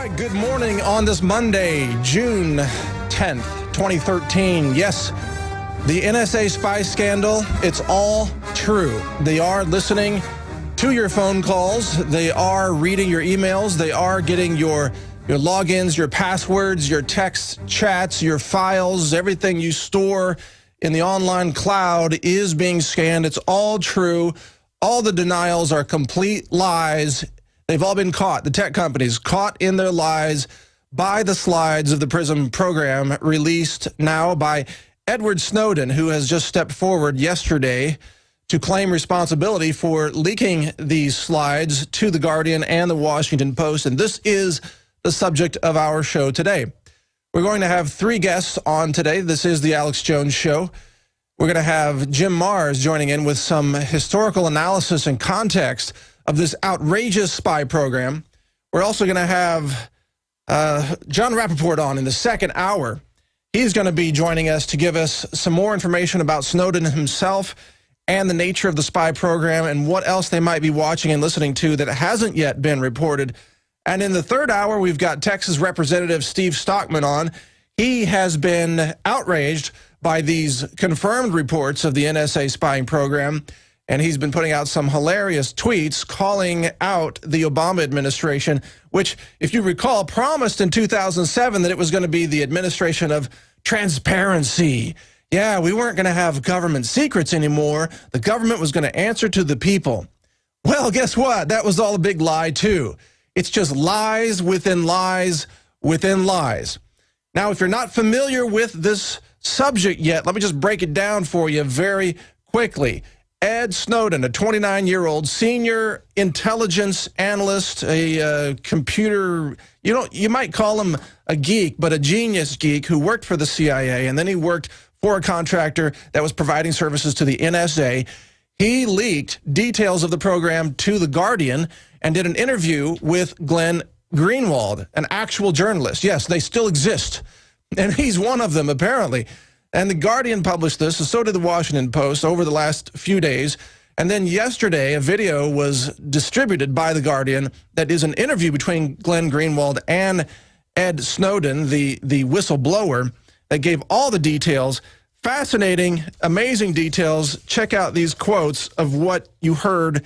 right, good morning on this Monday, June 10th, 2013. Yes, the NSA spy scandal, it's all true. They are listening to your phone calls. They are reading your emails. They are getting your logins, your passwords, your text chats, your files, everything you store in the online cloud is being scanned. It's all true. All the denials are complete lies. They've all been caught. The tech companies caught in their lies by the slides of the PRISM program released now by Edward Snowden, who has just stepped forward yesterday to claim responsibility for leaking these slides to The Guardian and The Washington Post. And this is the subject of our show today. We're going to have three guests on today. This is the Alex Jones Show. We're going to have Jim Marrs joining in with some historical analysis and context of this outrageous spy program. We're also going to have John Rappaport on in the second hour. He's going to be joining us to give us some more information about Snowden himself and the nature of the spy program and what else they might be watching and listening to that hasn't yet been reported. And in the third hour, we've got Texas Representative Steve Stockman on. He has been outraged by these confirmed reports of the NSA spying program, and he's been putting out some hilarious tweets calling out the Obama administration, which, if you recall, promised in 2007 that it was going to be the administration of transparency. Yeah, we weren't going to have government secrets anymore. The government was going to answer to the people. Well, guess what? That was all a big lie, too. It's just lies within lies within lies. Now, if you're not familiar with this subject yet, let me just break it down for you very quickly. Ed Snowden, a 29-year-old senior intelligence analyst, a computer, you might call him a geek, but a genius geek who worked for the CIA, and then he worked for a contractor that was providing services to the NSA. He leaked details of the program to The Guardian and did an interview with Glenn Greenwald, an actual journalist. Yes, they still exist, and he's one of them, apparently. And The Guardian published this, and so did The Washington Post over the last few days. And then yesterday, a video was distributed by The Guardian that is an interview between Glenn Greenwald and Ed Snowden, the whistleblower, that gave all the details. Fascinating, amazing details. Check out these quotes of what you heard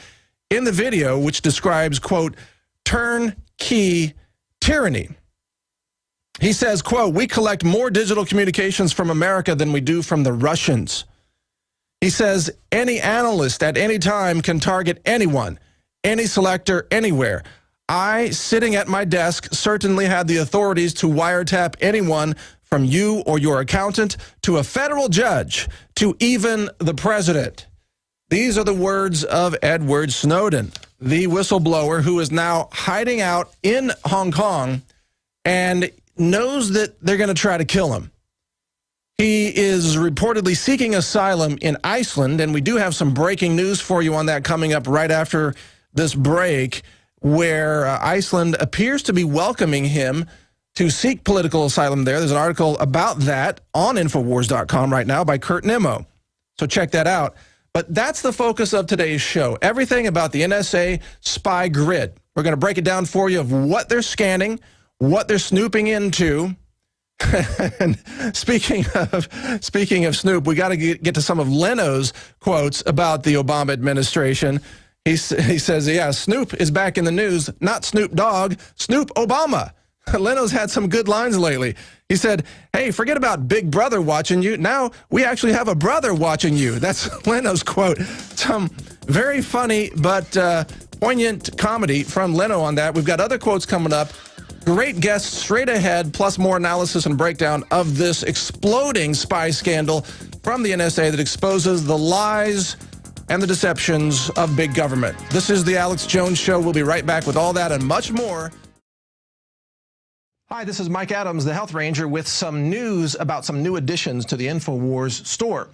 in the video, which describes, quote, turnkey tyranny. He says, quote, we collect more digital communications from America than we do from the Russians. He says, any analyst at any time can target anyone, any selector, anywhere. I, sitting at my desk, certainly had the authorities to wiretap anyone from you or your accountant to a federal judge to even the president. These are the words of Edward Snowden, the whistleblower who is now hiding out in Hong Kong and knows that they're going to try to kill him. He is reportedly seeking asylum in Iceland, and we do have some breaking news for you on that coming up right after this break, where Iceland appears to be welcoming him to seek political asylum there. There's an article about that on Infowars.com right now by Kurt Nimmo, so check that out. But that's the focus of today's show, everything about the NSA spy grid. We're going to break it down for you of what they're scanning, what they're snooping into. And speaking of Snoop, we got to get to some of Leno's quotes about the Obama administration. He says, yeah, Snoop is back in the news, not Snoop Dogg, Snoop Obama. Leno's had some good lines lately. He said, hey, forget about Big Brother watching you. Now we actually have a brother watching you. That's Leno's quote. Some very funny but poignant comedy from Leno on that. We've got other quotes coming up. Great guests straight ahead, plus more analysis and breakdown of this exploding spy scandal from the NSA that exposes the lies and the deceptions of big government. This is the Alex Jones Show. We'll be right back with all that and much more. Hi, this is Mike Adams, the Health Ranger, with some news about some new additions to the InfoWars store.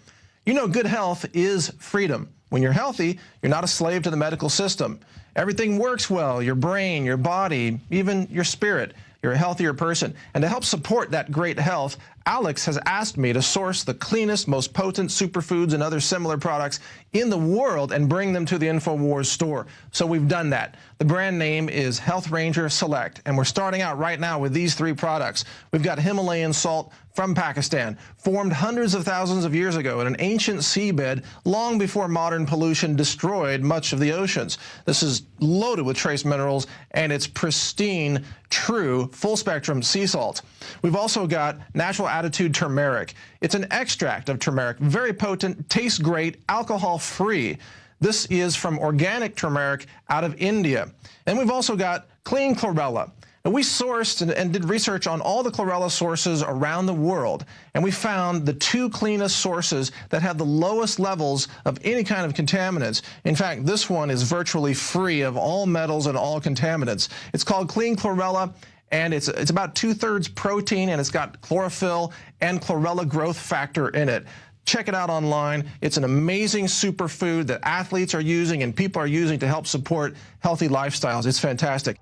You know, good health is freedom. When you're healthy, you're not a slave to the medical system. Everything works well, your brain, your body, even your spirit. you're a healthier person. And to help support that great health, Alex has asked me to source the cleanest, most potent superfoods and other similar products in the world and bring them to the InfoWars store. So we've done that. The brand name is Health Ranger Select, and we're starting out right now with these 3 products. We've got Himalayan salt from Pakistan, formed hundreds of thousands of years ago in an ancient seabed long before modern pollution destroyed much of the oceans. This is loaded with trace minerals, and it's pristine, true, full-spectrum sea salt. We've also got Natural Attitude Turmeric. It's an extract of turmeric, very potent, tastes great, alcohol-free. This is from organic turmeric out of India. And we've also got Clean Chlorella. And we sourced and did research on all the chlorella sources around the world, and we found the 2 cleanest sources that have the lowest levels of any kind of contaminants. In fact, this one is virtually free of all metals and all contaminants. It's called Clean Chlorella, and it's about 2/3 protein, and it's got chlorophyll and chlorella growth factor in it. Check it out online. It's an amazing superfood that athletes are using and people are using to help support healthy lifestyles. It's fantastic.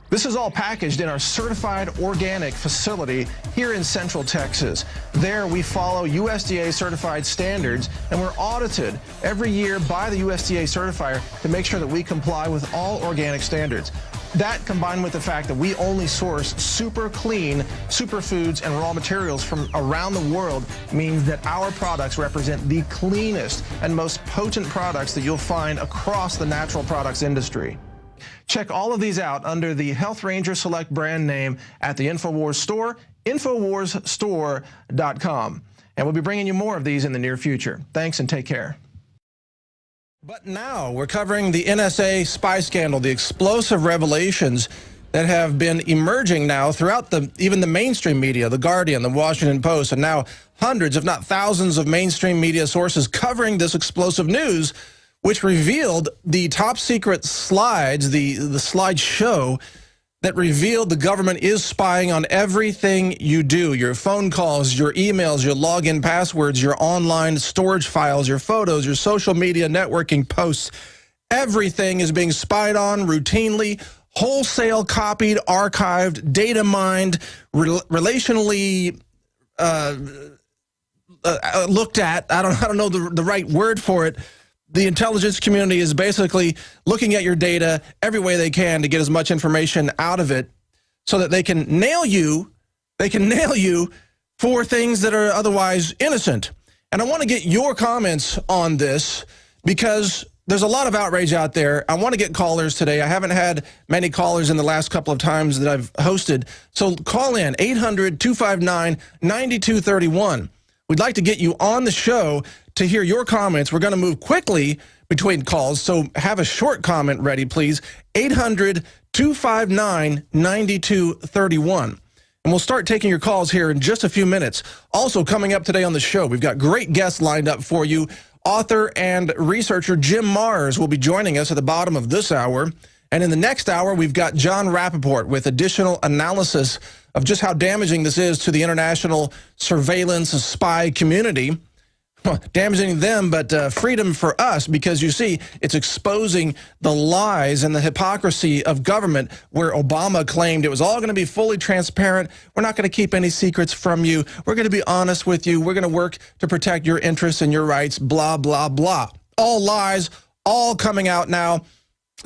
This is all packaged in our certified organic facility here in Central Texas. There we follow USDA certified standards, and we're audited every year by the USDA certifier to make sure that we comply with all organic standards. That, combined with the fact that we only source super clean superfoods and raw materials from around the world, means that our products represent the cleanest and most potent products that you'll find across the natural products industry. Check all of these out under the Health Ranger Select brand name at the InfoWars store, InfoWarsStore.com. And we'll be bringing you more of these in the near future. Thanks and take care. But now we're covering the NSA spy scandal, the explosive revelations that have been emerging now throughout even the mainstream media, The Guardian, The Washington Post, and now hundreds, if not thousands, of mainstream media sources covering this explosive news, which revealed the top secret slides, the slideshow that revealed the government is spying on everything you do, your phone calls, your emails, your login passwords, your online storage files, your photos, your social media networking posts. Everything is being spied on routinely, wholesale copied, archived, data mined, relationally looked at. I don't know the right word for it. The intelligence community is basically looking at your data every way they can to get as much information out of it so that they can nail you. They can nail you for things that are otherwise innocent. And I want to get your comments on this because there's a lot of outrage out there. I want to get callers today. I haven't had many callers in the last couple of times that I've hosted. So call in 800-259-9231. We'd like to get you on the show to hear your comments. We're going to move quickly between calls, so have a short comment ready, please. 800-259-9231. And we'll start taking your calls here in just a few minutes. Also coming up today on the show, we've got great guests lined up for you. Author and researcher Jim Marrs will be joining us at the bottom of this hour. And in the next hour, we've got John Rappaport with additional analysis of just how damaging this is to the international surveillance spy community. Damaging them, but freedom for us, because you see, it's exposing the lies and the hypocrisy of government, where Obama claimed it was all going to be fully transparent. We're not going to keep any secrets from you. We're going to be honest with you. We're going to work to protect your interests and your rights, blah, blah, blah. All lies, all coming out now.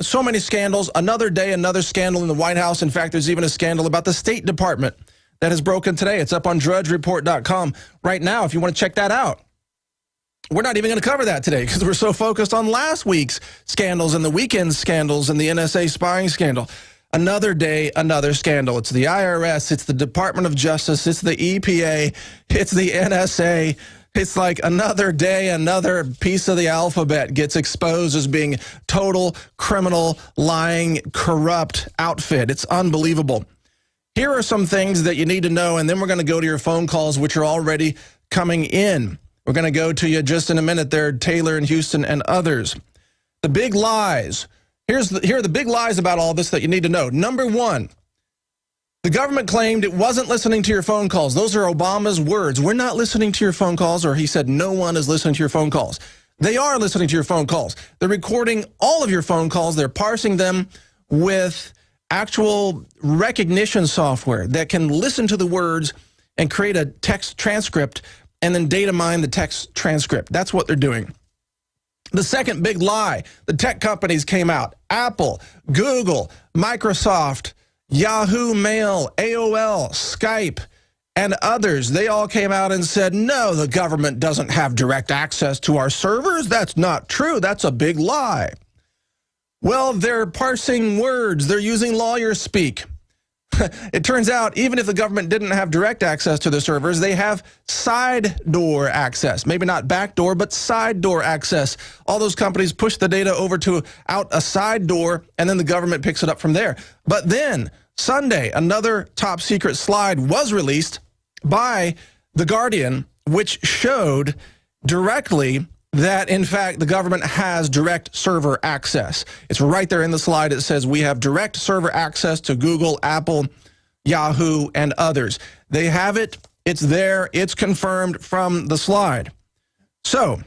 So many scandals. Another day, another scandal in the White House. In fact, there's even a scandal about the State Department that has broken today. It's up on drudgereport.com right now if you want to check that out. We're not even going to cover that today because we're so focused on last week's scandals and the weekend scandals and the NSA spying scandal. Another day, another scandal. It's the IRS, it's the Department of Justice, it's the EPA, it's the NSA. It's like another day, another piece of the alphabet gets exposed as being total criminal, lying, corrupt outfit. It's unbelievable. Here are some things that you need to know, and then we're going to go to your phone calls, which are already coming in. We're going to go to you just in a minute there, Taylor and Houston and others. The big lies. Here are the big lies about all this that you need to know. Number one, the government claimed it wasn't listening to your phone calls. Those are Obama's words. We're not listening to your phone calls, or he said no one is listening to your phone calls. They are listening to your phone calls. They're recording all of your phone calls. They're parsing them with actual recognition software that can listen to the words and create a text transcript and then data mine the text transcript. That's what they're doing. The second big lie, the tech companies came out. Apple, Google, Microsoft, Yahoo Mail, AOL, Skype, and others. They all came out and said, no, the government doesn't have direct access to our servers. That's not true. That's a big lie. Well, they're parsing words. They're using lawyer speak. It turns out, even if the government didn't have direct access to the servers, they have side door access. Maybe not back door, but side door access. All those companies push the data over to out a side door, and then the government picks it up from there. But then, Sunday, another top secret slide was released by The Guardian, which showed directly that, in fact, the government has direct server access. It's right there in the slide. It says we have direct server access to Google, Apple, Yahoo, and others. They have it. It's there. It's confirmed from the slide. So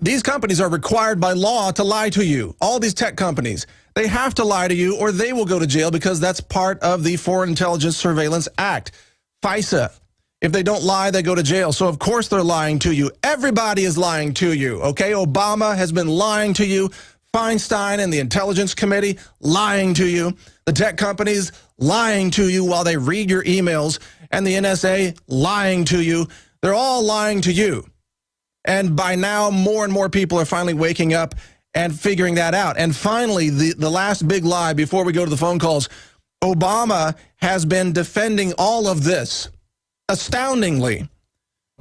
these companies are required by law to lie to you. All these tech companies, they have to lie to you or they will go to jail because that's part of the Foreign Intelligence Surveillance Act, FISA. If they don't lie, they go to jail. So, of course, they're lying to you. Everybody is lying to you, okay? Obama has been lying to you. Feinstein and the Intelligence Committee lying to you. The tech companies lying to you while they read your emails. And the NSA lying to you. They're all lying to you. And by now, more and more people are finally waking up and figuring that out. And finally, the last big lie before we go to the phone calls, Obama has been defending all of this astoundingly,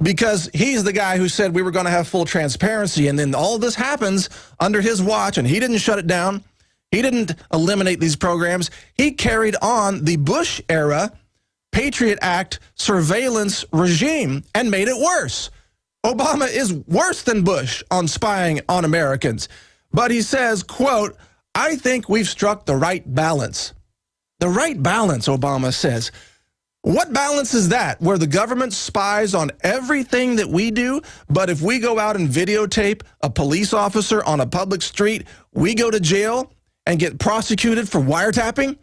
because he's the guy who said we were going to have full transparency, and then all this happens under his watch, and he didn't shut it down. He didn't eliminate these programs. He carried on the Bush-era Patriot Act surveillance regime and made it worse. Obama is worse than Bush on spying on Americans. But he says, quote, I think we've struck the right balance. The right balance, Obama says. What balance is that, where the government spies on everything that we do, but if we go out and videotape a police officer on a public street, we go to jail and get prosecuted for wiretapping?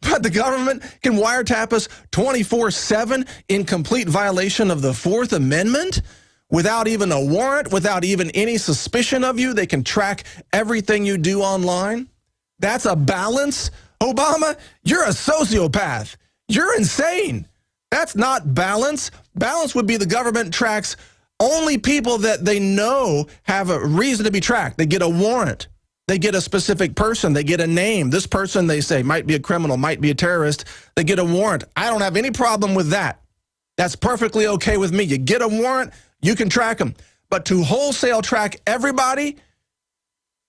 But the government can wiretap us 24/7 in complete violation of the Fourth Amendment without even a warrant, without even any suspicion of you. They can track everything you do online. That's a balance? Obama, you're a sociopath. You're insane. That's not balance. Balance would be the government tracks only people that they know have a reason to be tracked. They get a warrant. They get a specific person. They get a name. This person, they say, might be a criminal, might be a terrorist. They get a warrant. I don't have any problem with that. That's perfectly okay with me. You get a warrant, you can track them. But to wholesale track everybody,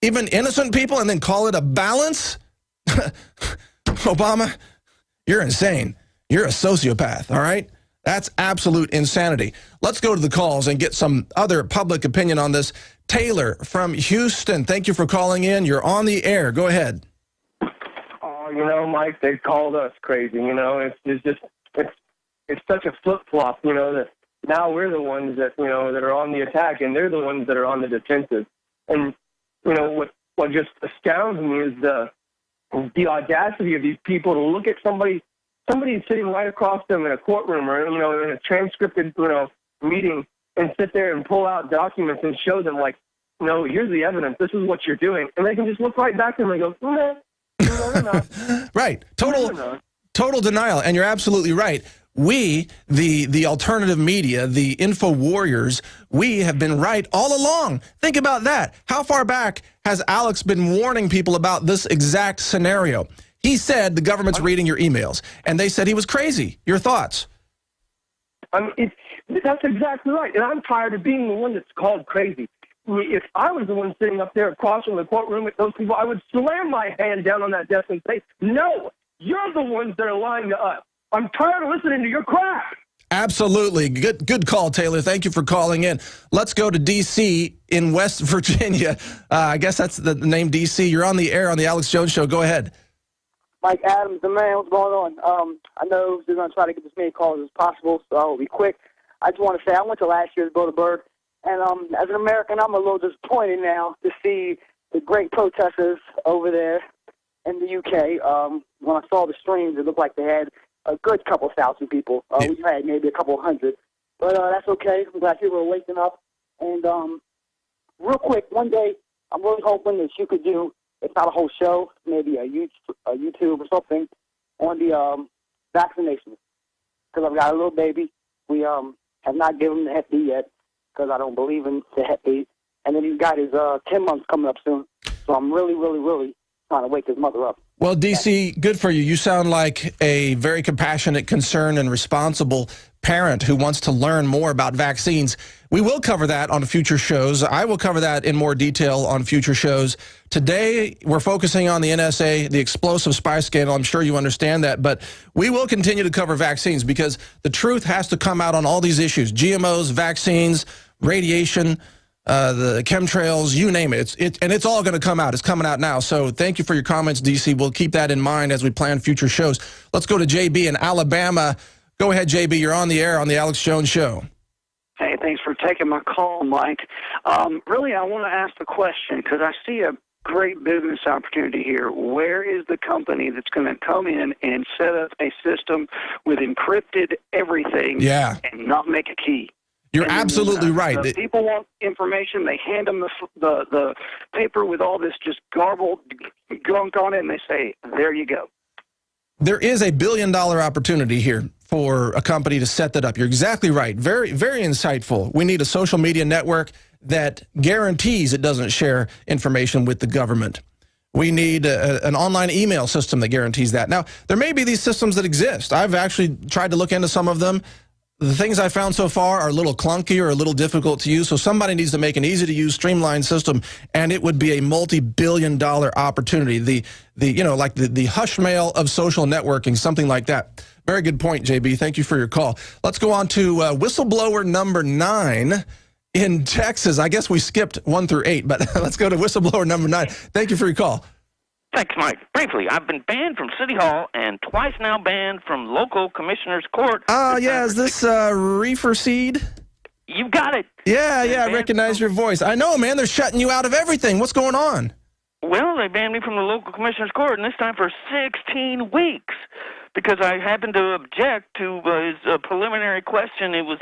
even innocent people, and then call it a balance? Obama, you're insane. You're a sociopath, all right? That's absolute insanity. Let's go to the calls and get some other public opinion on this. Taylor from Houston, thank you for calling in. You're on the air. Go ahead. Oh, you know, Mike, they called us crazy. You know, it's such a flip-flop, you know, that now we're the ones that, you know, that are on the attack, and they're the ones that are on the defensive. And, you know, what just astounds me is the audacity of these people to look at somebody sitting right across them in a courtroom or, you know, in a transcripted, you know, meeting, and sit there and pull out documents and show them, like, you know, here's the evidence. This is what you're doing. And they can just look right back at them and go, no, we're not. Right. Total denial. And you're absolutely right. We, the alternative media, the info warriors, we have been right all along. Think about that. How far back has Alex been warning people about this exact scenario? He said the government's reading your emails, and they said he was crazy. Your thoughts? I mean, that's exactly right. And I'm tired of being the one that's called crazy. If I was the one sitting up there across from the courtroom with those people, I would slam my hand down on that desk and say, no, you're the ones that are lying to us. I'm tired of listening to your crap. Absolutely. Good call, Taylor. Thank you for calling in. Let's go to D.C. in West Virginia. I guess that's the name, D.C. You're on the air on the Alex Jones Show. Go ahead. Mike Adams, the man, what's going on? I know they're going to try to get as many calls as possible, so I'll be quick. I just want to say I went to last year's Bilderberg, and as an American, I'm a little disappointed now to see the great protesters over there in the UK when I saw the streams, it looked like they had a good couple thousand people. We had maybe a couple hundred. But that's okay. I'm glad people are waking up. And real quick, one day, I'm really hoping that you could do, if not a whole show, maybe a YouTube or something, on the vaccinations. Because I've got a little baby. We have not given him the Hep B yet, because I don't believe in the Hep B. And then he's got his 10 months coming up soon. So I'm really, really, really trying to wake his mother up. Well, DC, good for you. You sound like a very compassionate, concerned, and responsible parent who wants to learn more about vaccines. We will cover that on future shows. I will cover that in more detail on future shows. Today, we're focusing on the NSA, the explosive spy scandal. I'm sure you understand that. But we will continue to cover vaccines because the truth has to come out on all these issues. GMOs, vaccines, radiation, the chemtrails, you name it. And it's all going to come out. It's coming out now. So thank you for your comments, DC. We'll keep that in mind as we plan future shows. Let's go to JB in Alabama. Go ahead, JB. You're on the air on the Alex Jones Show. Hey, thanks for taking my call, Mike. Really, I want to ask the question because I see a great business opportunity here. Where is the company that's going to come in and set up a system with encrypted everything and not make a key? You're absolutely right. The people want information. They hand them the paper with all this just garbled gunk on it, and they say, there you go. There is a billion-dollar opportunity here for a company to set that up. You're exactly right. Very, very insightful. We need a social media network that guarantees it doesn't share information with the government. We need an online email system that guarantees that. Now, there may be these systems that exist. I've actually tried to look into some of them. The things I found so far are a little clunky or a little difficult to use, so somebody needs to make an easy-to-use, streamlined system, and it would be a multi-billion-dollar opportunity. The hush mail of social networking, something like that. Very good point, JB. Thank you for your call. Let's go on to whistleblower number 9 in Texas. I guess we skipped 1 through 8, but let's go to whistleblower number 9. Thank you for your call. Thanks, Mike. Briefly, I've been banned from City Hall and twice now banned from local commissioner's court. Yeah, is this Reefer Seed? You got it. Yeah, I recognize your voice. I know, man, they're shutting you out of everything. What's going on? Well, they banned me from the local commissioner's court, and this time for 16 weeks. Because I happened to object to his preliminary question. It was,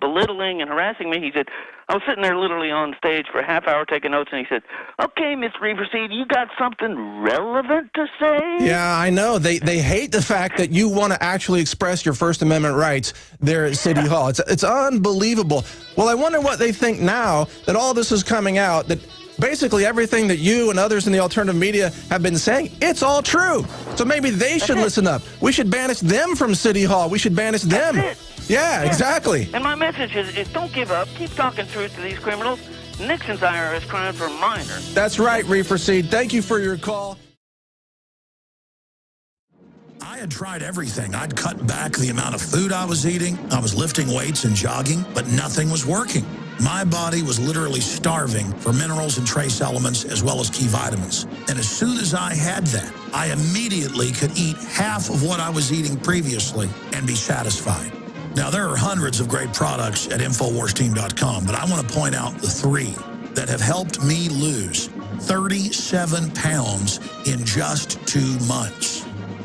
belittling and harassing me. He said, I was sitting there literally on stage for a half hour taking notes, and he said, okay, Miss Reeverseed, you got something relevant to say? Yeah, I know. They hate the fact that you want to actually express your First Amendment rights there at City Hall. It's unbelievable. Well, I wonder what they think now that all this is coming out, that basically everything that you and others in the alternative media have been saying, it's all true. So maybe they should listen up. We should banish them from City Hall. We should banish them. Yeah, exactly. And my message is don't give up. Keep talking truth to these criminals. Nixon's IRS crimes for minors. That's right, Reefer Seed. Thank you for your call. I had tried everything. I'd cut back the amount of food I was eating. I was lifting weights and jogging, but nothing was working. My body was literally starving for minerals and trace elements as well as key vitamins. And as soon as I had that, I immediately could eat half of what I was eating previously and be satisfied. Now, there are hundreds of great products at InfoWarsTeam.com, but I want to point out the 3 that have helped me lose 37 pounds in just 2 months.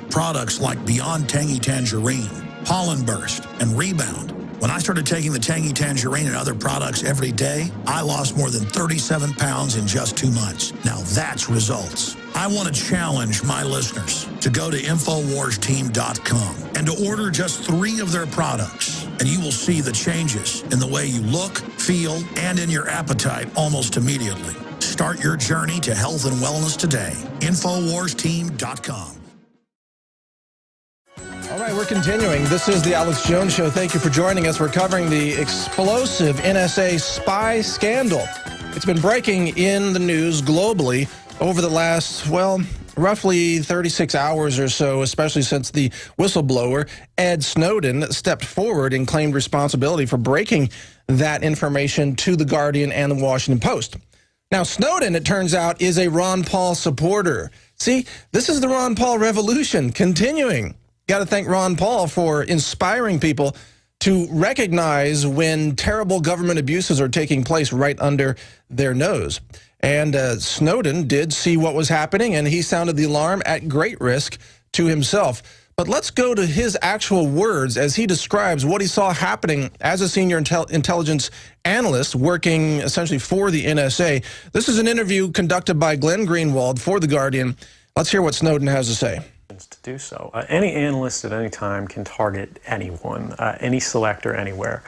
Products like Beyond Tangy Tangerine, Pollen Burst, and Rebound. When I started taking the Tangy Tangerine and other products every day, I lost more than 37 pounds in just 2 months. Now that's results. I want to challenge my listeners to go to InfoWarsTeam.com and to order just 3 of their products, and you will see the changes in the way you look, feel, and in your appetite almost immediately. Start your journey to health and wellness today. InfoWarsTeam.com. All right, we're continuing. This is the Alex Jones Show. Thank you for joining us. We're covering the explosive NSA spy scandal. It's been breaking in the news globally over the last, roughly 36 hours or so, especially since the whistleblower, Ed Snowden, stepped forward and claimed responsibility for breaking that information to The Guardian and The Washington Post. Now, Snowden, it turns out, is a Ron Paul supporter. See, this is the Ron Paul revolution continuing. Got to thank Ron Paul for inspiring people to recognize when terrible government abuses are taking place right under their nose. And Snowden did see what was happening, and he sounded the alarm at great risk to himself. But let's go to his actual words as he describes what he saw happening as a senior intelligence analyst working essentially for the NSA. This is an interview conducted by Glenn Greenwald for The Guardian. Let's hear what Snowden has to say. To do so. Any analyst at any time can target anyone, any selector anywhere.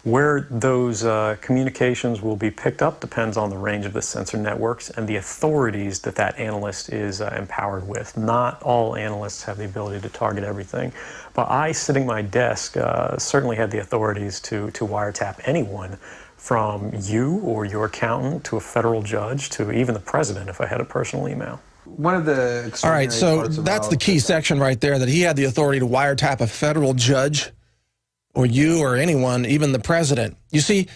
Where those communications will be picked up depends on the range of the sensor networks and the authorities that that analyst is empowered with. Not all analysts have the ability to target everything, but I, sitting at my desk, certainly had the authorities to wiretap anyone, from you or your accountant to a federal judge to even the president if I had a personal email. One of the all right, so that's the key section right there, that he had the authority to wiretap a federal judge or you or anyone, even the president. You see,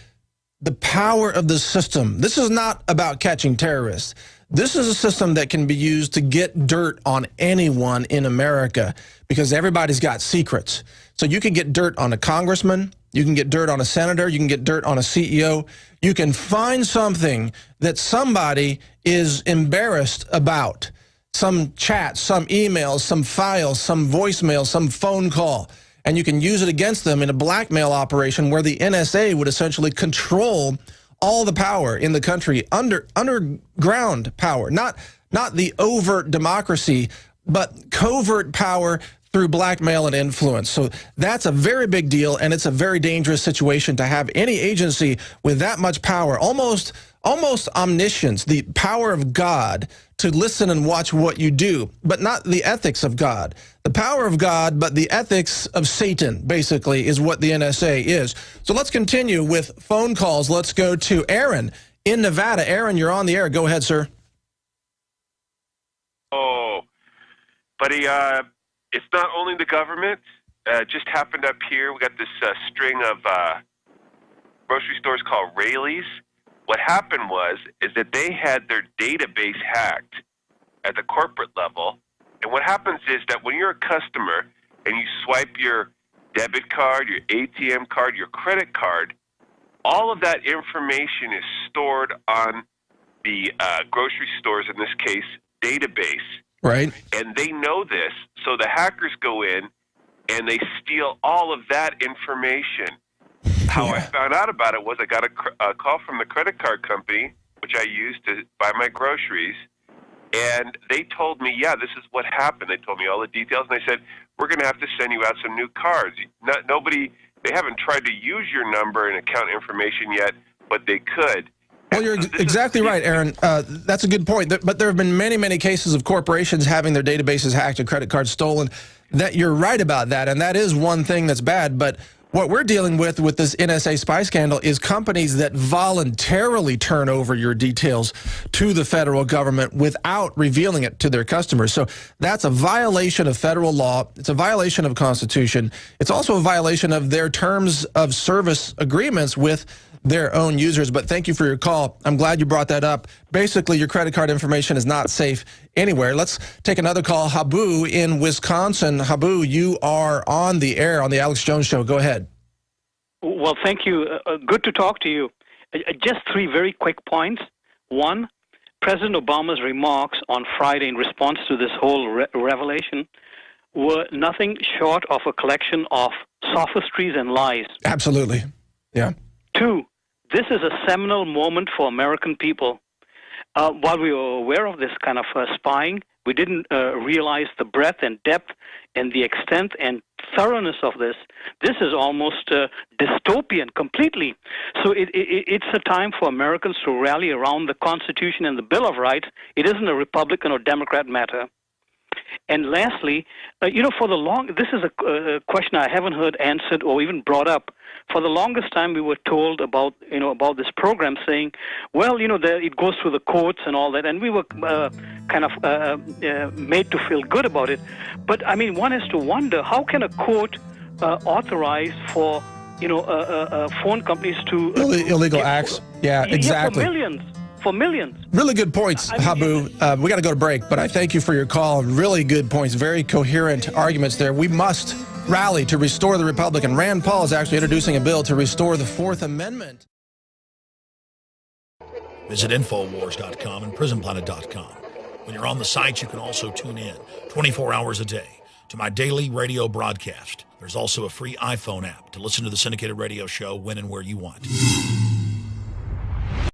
the power of the system. This is not about catching terrorists. This is a system that can be used to get dirt on anyone in America because everybody's got secrets. So you can get dirt on a congressman, you can get dirt on a senator, you can get dirt on a CEO. You can find something that somebody is embarrassed about. Some chat, some emails, some files, some voicemail, some phone call. And you can use it against them in a blackmail operation where the NSA would essentially control all the power in the country, underground power, not the overt democracy, but covert power through blackmail and influence. So that's a very big deal, and it's a very dangerous situation to have any agency with that much power, almost omniscience, the power of God to listen and watch what you do, but not the ethics of God. The power of God, but the ethics of Satan, basically, is what the NSA is. So let's continue with phone calls. Let's go to Aaron in Nevada. Aaron, you're on the air. Go ahead, sir. Oh, buddy, it's not only the government. Just happened up here. We got this string of grocery stores called Rayleigh's. What happened is that they had their database hacked at the corporate level. And what happens is that when you're a customer and you swipe your debit card, your ATM card, your credit card, all of that information is stored on the grocery stores, in this case, database. Right. And they know this, so the hackers go in and they steal all of that information. How I found out about it was I got a call from the credit card company, which I used to buy my groceries, and they told me, yeah, this is what happened. They told me all the details, and they said, we're going to have to send you out some new cards. They haven't tried to use your number and account information yet, but they could. Well, you're exactly right, Aaron. That's a good point. But there have been many, many cases of corporations having their databases hacked and credit cards stolen. That you're right about that, and that is one thing that's bad. But what we're dealing with this NSA spy scandal is companies that voluntarily turn over your details to the federal government without revealing it to their customers. So that's a violation of federal law. It's a violation of Constitution. It's also a violation of their terms of service agreements with their own users. But thank you for your call. I'm glad you brought that up. Basically, your credit card information is not safe anywhere. Let's take another call. Habu in Wisconsin. Habu, you are on the air on the Alex Jones Show. Go ahead. Well, thank you. Good to talk to you. Just three very quick points. One, President Obama's remarks on Friday in response to this whole revelation were nothing short of a collection of sophistries and lies. Absolutely. Yeah. Two, this is a seminal moment for American people. While we were aware of this kind of spying, we didn't realize the breadth and depth and the extent and thoroughness of this. This is almost dystopian completely. So it's a time for Americans to rally around the Constitution and the Bill of Rights. It isn't a Republican or Democrat matter. And lastly, this is a question I haven't heard answered or even brought up. For the longest time, we were told about this program, saying, well, it goes through the courts and all that, and we were kind of made to feel good about it. But I mean, one has to wonder, how can a court authorize for phone companies to illegal acts? Yeah, exactly. For millions. Really good points, Habu. We got to go to break, but I thank you for your call. Really good points, very coherent arguments there. We must rally to restore the Republic, and Rand Paul is actually introducing a bill to restore the Fourth Amendment. Visit Infowars.com and PrismPlanet.com. When you're on the site, you can also tune in 24 hours a day to my daily radio broadcast. There's also a free iPhone app to listen to the syndicated radio show when and where you want.